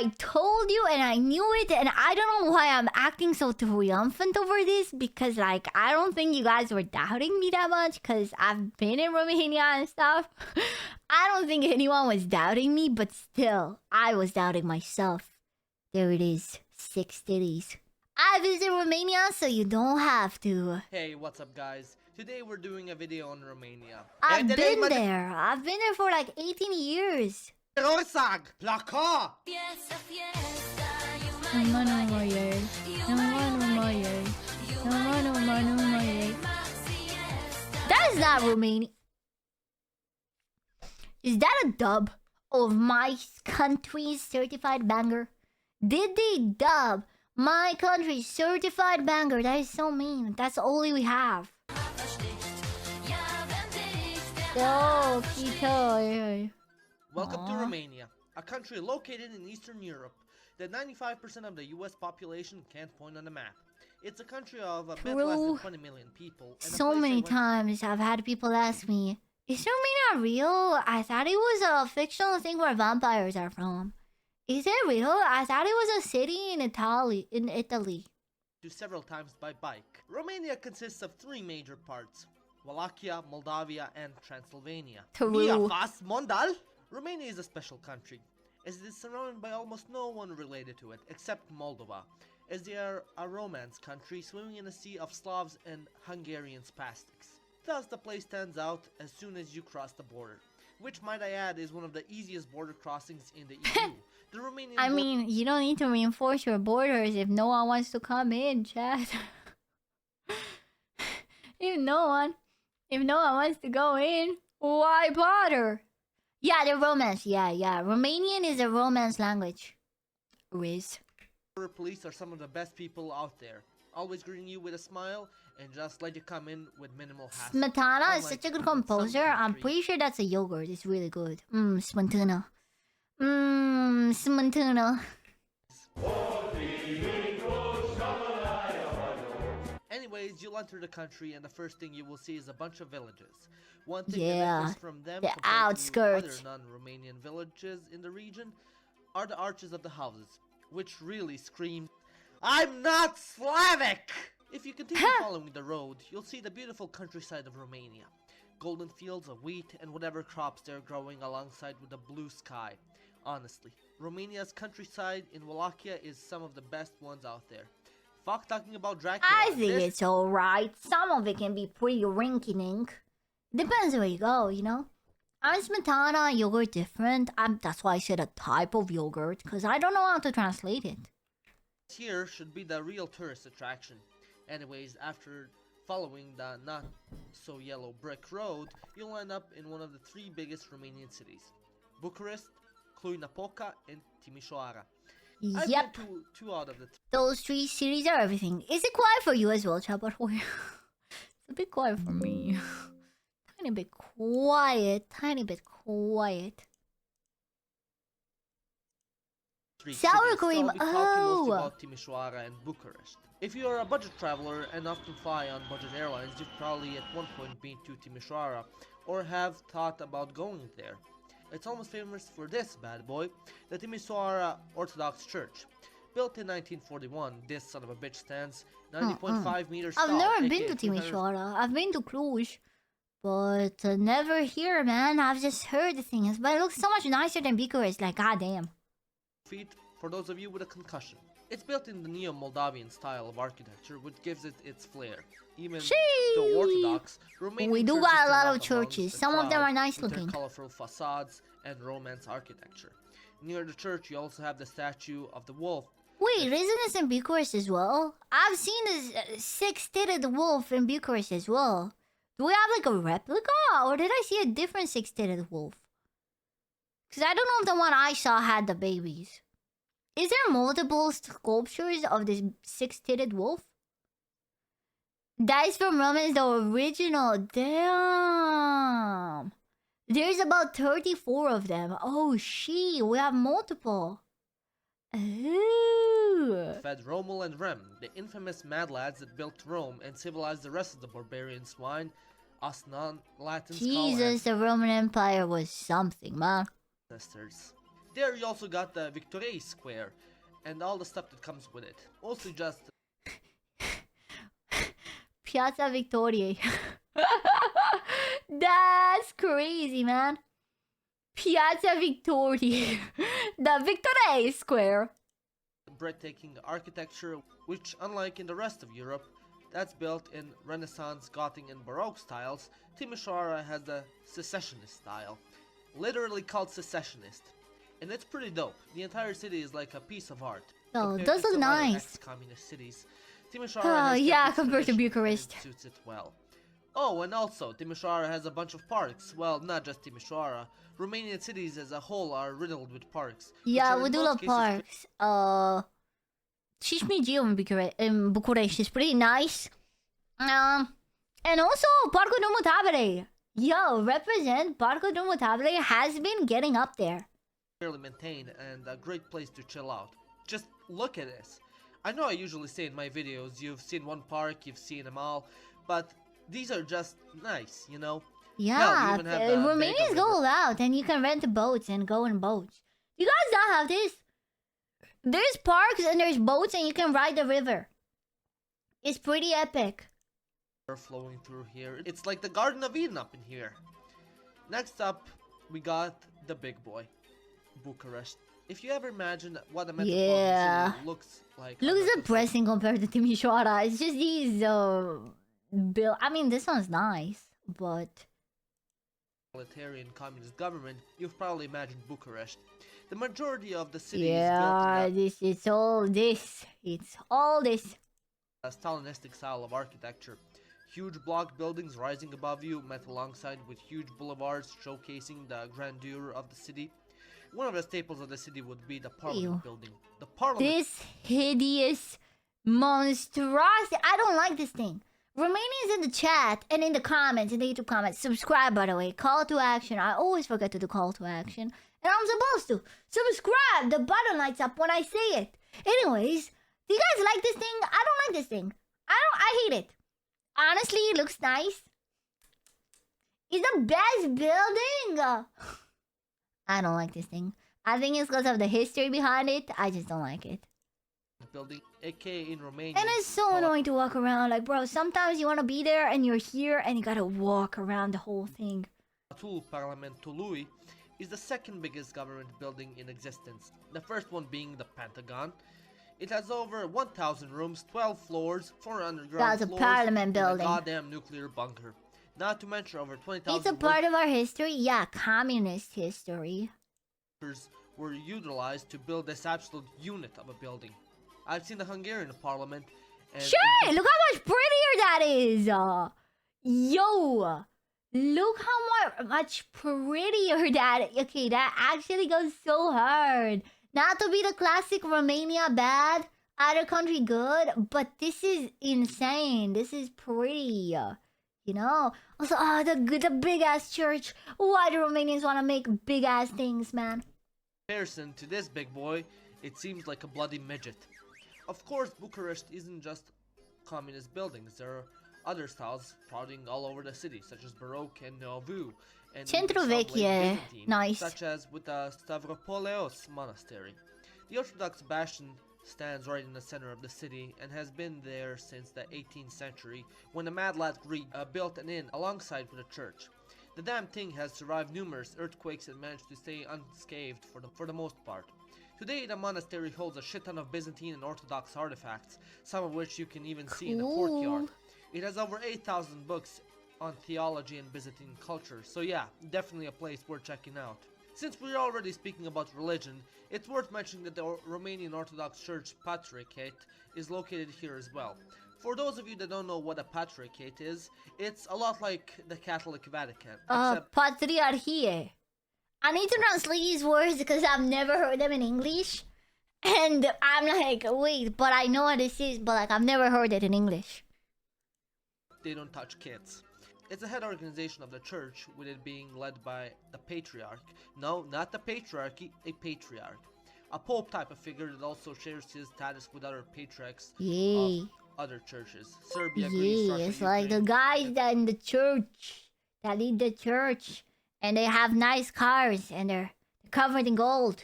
I told you and I knew it, and I don't know why I'm acting so triumphant over this, because like I don't think you guys were doubting me that much, because I've been in Romania and stuff. I don't think anyone was doubting me, but still, I was doubting myself. There it is, 6 titties. I visit Romania, so you don't have to. Hey, what's up guys? Today we're doing a video on Romania. I've been there. I've been there for like 18 years. Ország! Plaka! That is not Romanian. Is that a dub of my country's certified banger? Did they dub my country's certified banger? That is so mean. That's all we have. Oh, Kito. Welcome to Romania, a country located in Eastern Europe that 95% of the US population can't point on the map. It's a country of a bit less than 20 million people. So many times I've had people ask me, is Romania real? I thought it was a fictional thing where vampires are from. Is it real? I thought it was a city in Italy. Several times by bike. Romania consists of 3 major parts: Wallachia, Moldavia, and Transylvania. Mondal? Romania is a special country, as it is surrounded by almost no one related to it, except Moldova, as they are a Romance country swimming in a sea of Slavs and Hungarian spastics. Thus, the place stands out as soon as you cross the border, which, might I add, is one of the easiest border crossings in the EU. The Romanian I mean, you don't need to reinforce your borders if no one wants to come in, chat. If no one wants to go in, why bother? Yeah, the Romance. Yeah. Romanian is a Romance language. Riz. Border police are some of the best people out there. Always greeting you with a smile and just let you come in with minimal hassle. Smetana is such a good composer. I'm pretty sure that's a yogurt. It's really good. Smetana. Smetana. Anyways, you'll enter the country and the first thing you will see is a bunch of villages. One thing that differs from them the outskirts. to other non-Romanian villages in the region are the arches of the houses, which really scream, I'm not Slavic! If you continue following the road, you'll see the beautiful countryside of Romania. Golden fields of wheat and whatever crops they're growing alongside with the blue sky. Honestly, Romania's countryside in Wallachia is some of the best ones out there. Fuck talking about Dracula. I think it's alright. Some of it can be pretty rinky-dink. Depends where you go, you know? I'm Smetana, yogurt different. That's why I said a type of yogurt, because I don't know how to translate it. Here should be the real tourist attraction. Anyways, after following the not so yellow brick road, you'll end up in one of the 3 biggest Romanian cities: Bucharest, Cluj-Napoca, and Timisoara. I've been to 2 out of the 3. Those 3 cities are everything. Is it quiet for you as well, Chaparhoy? It's a bit quiet for me. Tiny bit quiet. Sour cream. So I'll be talking mostly about Timisoara and Bucharest. If you are a budget traveler and often fly on budget airlines, you've probably at one point been to Timisoara or have thought about going there. It's almost famous for this bad boy, the Timisoara Orthodox Church. Built in 1941, this son of a bitch stands 90.5 meters tall. I've never been to Timisoara. I've been to Cluj, but never here, man. I've just heard the things, but it looks so much nicer than Bucharest. Like, goddamn. Feet for those of you with a concussion. It's built in the neo-Moldavian style of architecture, which gives it its flair. Even though Orthodox, Romanian we do got a lot of churches. Some of them are nice looking. Colorful facades and Romance architecture. Near the church, you also have the statue of the wolf. Wait, isn't this in Bucharest as well? I've seen this 6-titted wolf in Bucharest as well. Do we have like a replica, or did I see a different 6-titted wolf? Because I don't know if the one I saw had the babies. Is there multiple sculptures of this 6-titted wolf? That is from Romance, the original. Damn. There's about 34 of them. Oh, shit. We have multiple. Ooh. Fed Romul and Rem, the infamous mad lads that built Rome and civilized the rest of the barbarian swine, us non-Latins Jesus, the Roman Empire was something, man. Ancestors. There you also got the Victoria Square and all the stuff that comes with it. Mostly just Piazza Victoria. That's crazy, man. Piazza Victoria. The Victoria Square. breathtaking architecture, which, unlike in the rest of Europe, that's built in Renaissance, Gothic, and Baroque styles. Timisoara has a secessionist style, literally called secessionist, and it's pretty dope. The entire city is like a piece of art. Oh, Compared those to look some other nice. ex-communist cities, Timisoara Oh, has kept yeah, its compared to tradition, and Bucharest. it suits it well. Oh, and also, Timisoara has a bunch of parks. Well, not just Timisoara. Romanian cities as a whole are riddled with parks. Yeah, which are we in do most love cases parks. She's Museum in Bucharest is pretty nice. And also Parco Mutabere. Yo, represent Parco Mutabere has been getting up there. fairly maintained and a great place to chill out. Just look at this. I know I usually say in my videos, you've seen one park, you've seen them all, but these are just nice, you know? Yeah, even have the Romanians Vega go River. out and you can rent boats and go in boats. You guys not have this? There's parks and there's boats and you can ride the river. It's pretty epic. Flowing through here. It's like the Garden of Eden up in here. Next up, we got the big boy, Bucharest. If you ever imagine what a metropolitan city looks like, Looks depressing compared to Timisoara. It's just these I mean, this one's nice, but totalitarian communist government, you've probably imagined Bucharest. The majority of the city is yeah, built in it's all this. It's all this. a Stalinistic style of architecture. Huge block buildings rising above you, met alongside with huge boulevards showcasing the grandeur of the city. One of the staples of the city would be the Parliament Ew. building. The Parliament This hideous monstrosity. I don't like this thing. Romanians in the chat and in the comments, in the YouTube comments, subscribe by the way. Call to action. I always forget to do call to action. And I'm supposed to. Subscribe! The button lights up when I say it. Anyways, do you guys like this thing? I don't like this thing. I hate it. Honestly, it looks nice. It's the best building. I don't like this thing. I think it's because of the history behind it. I just don't like it. building, aka in Romania. And it's so annoying to walk around. Like, bro, sometimes you want to be there and you're here and you gotta walk around the whole thing. Patul Parlamentului is the second biggest government building in existence. The first one being the Pentagon. It has over 1,000 rooms, 12 floors, 4 underground That's a floors, parliament and a building. goddamn nuclear bunker. Not to mention over 20,000 It's a part of our history. Yeah, communist history. workers were utilized to build this absolute unit of a building. I've seen the Hungarian parliament. And Shit! Look how much prettier that is! Yo! Look how much prettier that is. Okay, that actually goes so hard. Not to be the classic Romania bad, other country good, but this is insane. This is pretty. You know? Also, the big ass church. Why do Romanians want to make big ass things, man? in comparison to this big boy, it seems like a bloody midget. Of course, Bucharest isn't just communist buildings. There are other styles sprouting all over the city, such as Baroque and Nouveau, and Centro even some late Vecchie, Byzantine, nice. such as with the Stavropoleos Monastery. The Orthodox Bastion stands right in the center of the city and has been there since the 18th century, when the mad lad Greek built an inn alongside with a church. The damn thing has survived numerous earthquakes and managed to stay unscathed for the most part. Today, the monastery holds a shit ton of Byzantine and Orthodox artifacts, some of which you can even see in the courtyard. It has over 8,000 books on theology and Byzantine culture, so yeah, definitely a place worth checking out. Since we're already speaking about religion, it's worth mentioning that the Romanian Orthodox Church Patriarchate is located here as well. For those of you that don't know what a patriarchate is, it's a lot like the Catholic Vatican, except Patriarchie. I need to translate these words because I've never heard them in English. And I'm like, wait, but I know what this is, but like I've never heard it in English. they don't touch kids. It's a head organization of the church, with it being led by the patriarch. No, not the patriarchy, a patriarch. A pope type of figure that also shares his status with other patriarchs Yay. of other churches. Serbia, Greece, Yeah, Russia, it's like the Ukraine. guys that in the church, that lead the church, and they have nice cars, and they're covered in gold.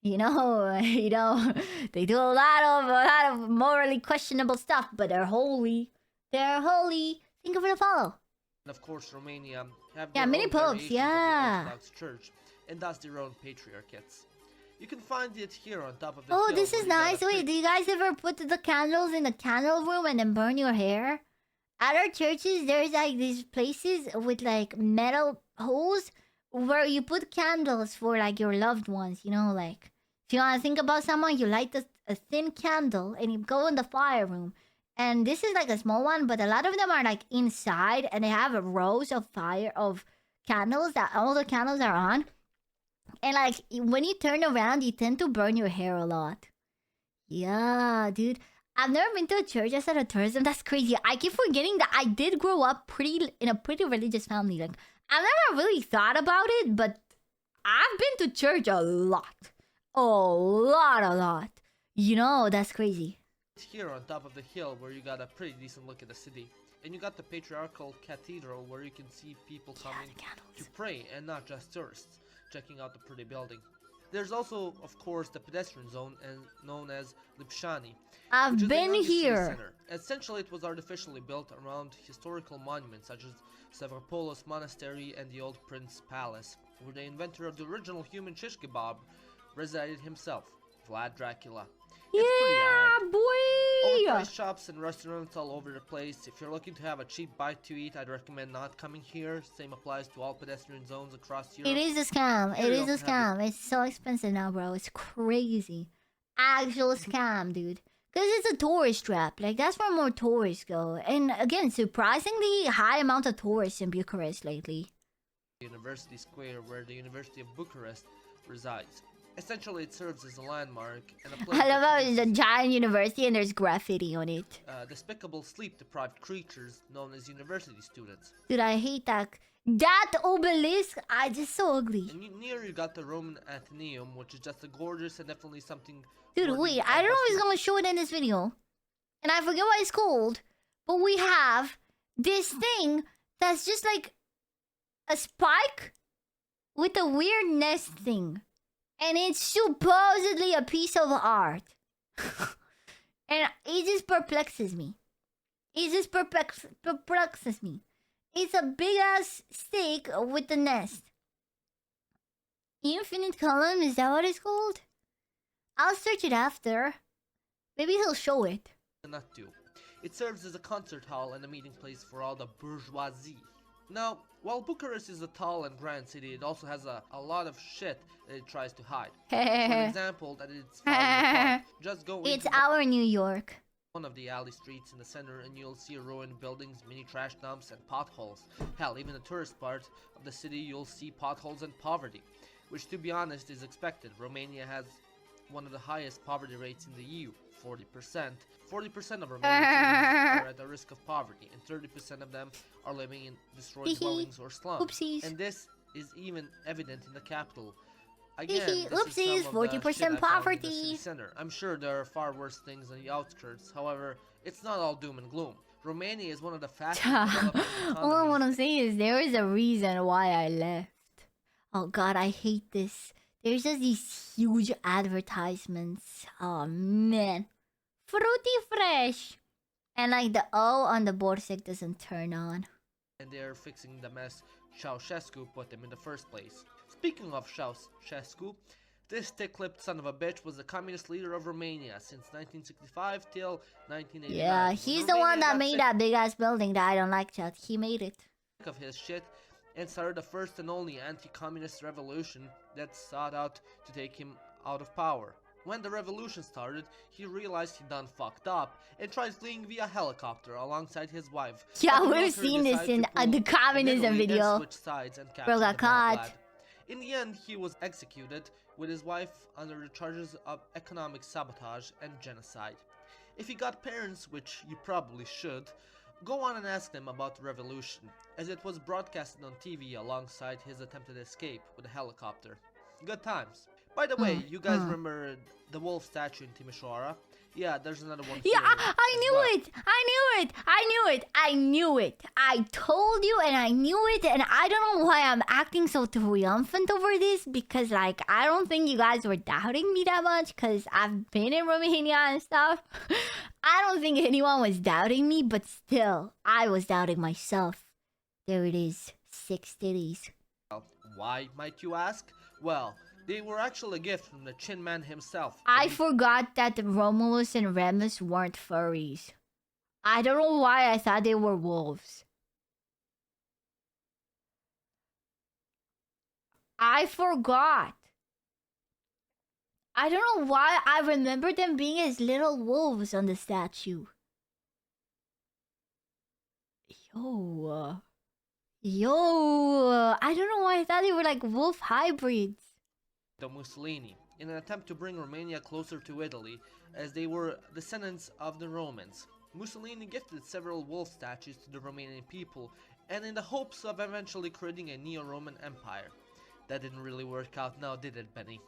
You know, they do a lot of morally questionable stuff, but they're holy. They're holy. Thank you for the follow. And of course, Romania have Yeah, their many own popes, variations of the yeah. Orthodox Church, and thus their own patriarchates. You can find it here on top of the Oh, hill. this is nice. Wait, do you guys ever put the candles in the candle room and then burn your hair? At our churches, there's like these places with like metal holes where you put candles for like your loved ones. You know, like if you want to think about someone, you light a thin candle and you go in the fire room. And this is like a small one, but a lot of them are like inside and they have rows of candles that all the candles are on. And like when you turn around, you tend to burn your hair a lot. Yeah, dude. I've never been to a church outside of tourism. That's crazy. I keep forgetting that I did grow up in a pretty religious family. Like I've never really thought about it, but I've been to church a lot. A lot. You know, that's crazy. It's here on top of the hill where you got a pretty decent look at the city. And you got the patriarchal cathedral where you can see people coming to pray and not just tourists checking out the pretty building. There's also, of course, the pedestrian zone and known as Lipshani. I've been here. Essentially, it was artificially built around historical monuments such as Stavropoulos Monastery and the Old Prince Palace, where the inventor of the original human shish kebab resided himself, Vlad Dracula. Yeah, boy! Overpriced shops and restaurants all over the place. If you're looking to have a cheap bite to eat, I'd recommend not coming here. Same applies to all pedestrian zones across Europe. It is a scam. It is a scam. It's so expensive now, bro. It's crazy. Actual scam, dude. Because it's a tourist trap. Like, that's where more tourists go. And again, surprisingly high amount of tourists in Bucharest lately. University Square, where the University of Bucharest resides. Essentially, it serves as a landmark and a place. I love how it's a giant university and there's graffiti on it. Despicable sleep-deprived creatures known as university students. Dude, I hate that. That obelisk, just so ugly. And near you got the Roman Athenaeum, which is just a gorgeous and definitely something. Dude, wait, I don't know if he's gonna show it in this video. And I forget what it's called. But we have this thing that's just like a spike with a weird nest thing. And it's supposedly a piece of art. And it just perplexes me. It just perplexes me. It's a big ass stake with the nest. Infinite column, is that what it's called? I'll search it after. Maybe he'll show it. Not do. It serves as a concert hall and a meeting place for all the bourgeoisie. Now, while Bucharest is a tall and grand city, it also has a lot of shit that it tries to hide. For example, that it's falling apart. Just go It's our New York. One of the alley streets in the center and you'll see ruined buildings, mini trash dumps, and potholes. Hell, even the tourist part of the city you'll see potholes and poverty. Which, to be honest, is expected. Romania has one of the highest poverty rates in the EU, 40%. 40% of Romanians are at the risk of poverty, and 30% of them are living in destroyed dwellings or slums. Oopsies. And this is even evident in the capital. Again, oopsies, 40% poverty. Center. I'm sure there are far worse things on the outskirts. However, it's not all doom and gloom. Romania is one of the fastest developing economies. All I want to say is there is a reason why I left. Oh god, I hate this. There's just these huge advertisements. Oh man. Fruity fresh. And like the O on the borsec doesn't turn on. And they're fixing the mess Ceausescu put them in the first place. Speaking of Ceausescu, this stick-lipped son of a bitch was the communist leader of Romania since 1965 till 1989. Yeah, he's the one that made that big-ass building that I don't like, chat. He made it. Of his shit and started the first and only anti-communist revolution that sought out to take him out of power. When the revolution started, he realized he done fucked up and tried fleeing via helicopter alongside his wife. Yeah, we've seen this in the communism video. Bro got caught. In the end, he was executed with his wife under the charges of economic sabotage and genocide. If you got parents, which you probably should, go on and ask them about the revolution, as it was broadcasted on TV alongside his attempted escape with a helicopter. Good times. By the way, you guys remember the wolf statue in Timisoara? Yeah, there's another one Yeah, here I knew well. it. I knew it. I knew it. I knew it. I told you and I knew it. And I don't know why I'm acting so triumphant over this. Because, like, I don't think you guys were doubting me that much. Because I've been in Romania and stuff. I don't think anyone was doubting me. But still, I was doubting myself. There it is. 6 titties. Why, might you ask? Well, they were actually a gift from the Chin Man himself. I forgot that Romulus and Remus weren't furries. I don't know why I thought they were wolves. I forgot. I don't know why I remember them being as little wolves on the statue. Yo, I don't know why I thought they were like wolf hybrids. The Mussolini, in an attempt to bring Romania closer to Italy, as they were descendants of the Romans. Mussolini gifted several wolf statues to the Romanian people, and in the hopes of eventually creating a neo-Roman empire. That didn't really work out now, did it, Benny?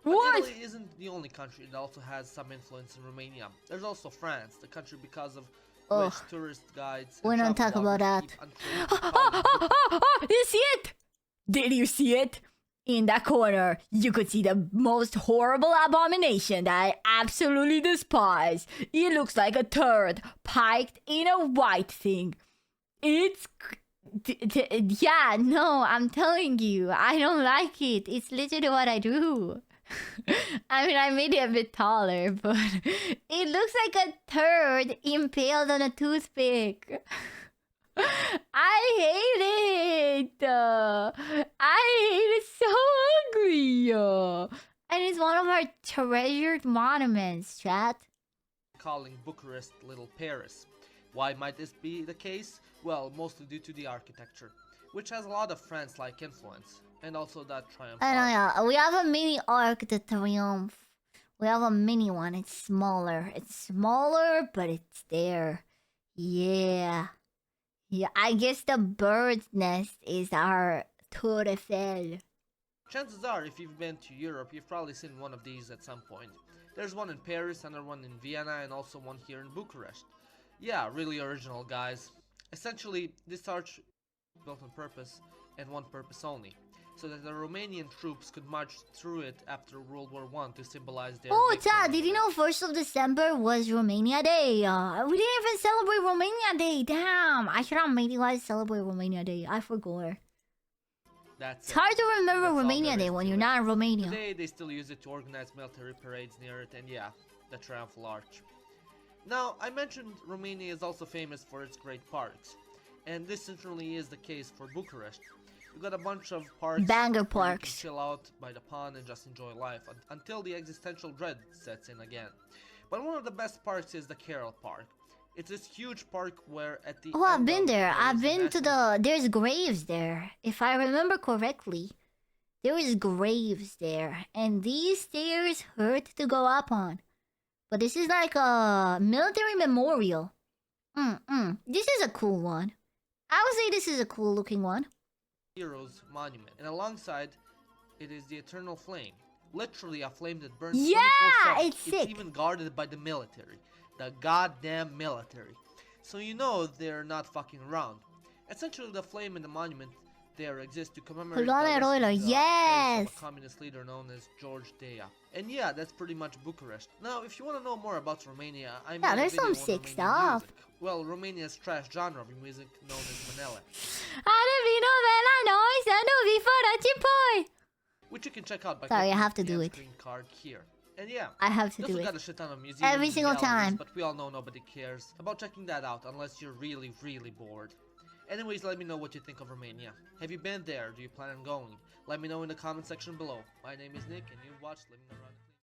What? Italy isn't the only country that also has some influence in Romania. There's also France, the country because of which tourist guides we don't talk about that. You see it? Did you see it? In that corner, you could see the most horrible abomination that I absolutely despise. It looks like a turd piked in a white thing. It's... yeah, no, I'm telling you, I don't like it. It's literally what I do. I mean, I made it a bit taller, but it looks like a turd impaled on a toothpick. I hate it. I hate it so ugly. And it's one of our treasured monuments, chat. Calling Bucharest Little Paris. Why might this be the case? Well, mostly due to the architecture, which has a lot of France-like influence, and also that Triumph. I know, yeah. We have a mini Arc de Triomphe. We have a mini one. It's smaller. It's smaller, but it's there. Yeah. Yeah, I guess the bird's nest is our Tour Eiffel. Chances are, if you've been to Europe, you've probably seen one of these at some point. There's one in Paris, another one in Vienna, and also one here in Bucharest. Yeah, really original, guys. Essentially, this arch built on purpose, and one purpose only, so that the Romanian troops could march through it after World War I to symbolize their victory. Chad, did you know 1st of December was Romania Day? We didn't even celebrate Romania Day. Damn, I should have made you guys celebrate Romania Day. I forgot. It's hard to remember Romania Day when you're not in Romania. Today, they still use it to organize military parades near it, and yeah, the Triumphal Arch. Now, I mentioned Romania is also famous for its great parks, and this certainly is the case for Bucharest. We've got a bunch of parks. Banger parks. You can chill out by the pond and just enjoy life until the existential dread sets in again. But one of the best parks is the Carol Park. It's this huge park where at the I've been there. I've been to the... There's graves there. If I remember correctly, there is graves there. And these stairs hurt to go up on. But this is like a military memorial. This is a cool one. I would say this is a cool looking one. Heroes Monument. And alongside, it is the Eternal Flame. Literally a flame that burns 24/7. It's sick. It's even guarded by the military. The goddamn military. So you know they're not fucking around. Essentially, the flame in the monument there exists to commemorate yes! of a communist leader known as George Dea. And yeah, that's pretty much Bucharest. Now, if you want to know more about Romania, I made there's some sick stuff. Music. Well, Romania's trash genre of music known as Manele. Which you can check out by I have to do the it. Screen card here. And yeah, I have to do it. Got a shit ton of museums every single time. But we all know nobody cares about checking that out unless you're really, really bored. Anyways, let me know what you think of Romania. Have you been there? Do you plan on going? Let me know in the comment section below. My name is Nick, and you've watched Living Around.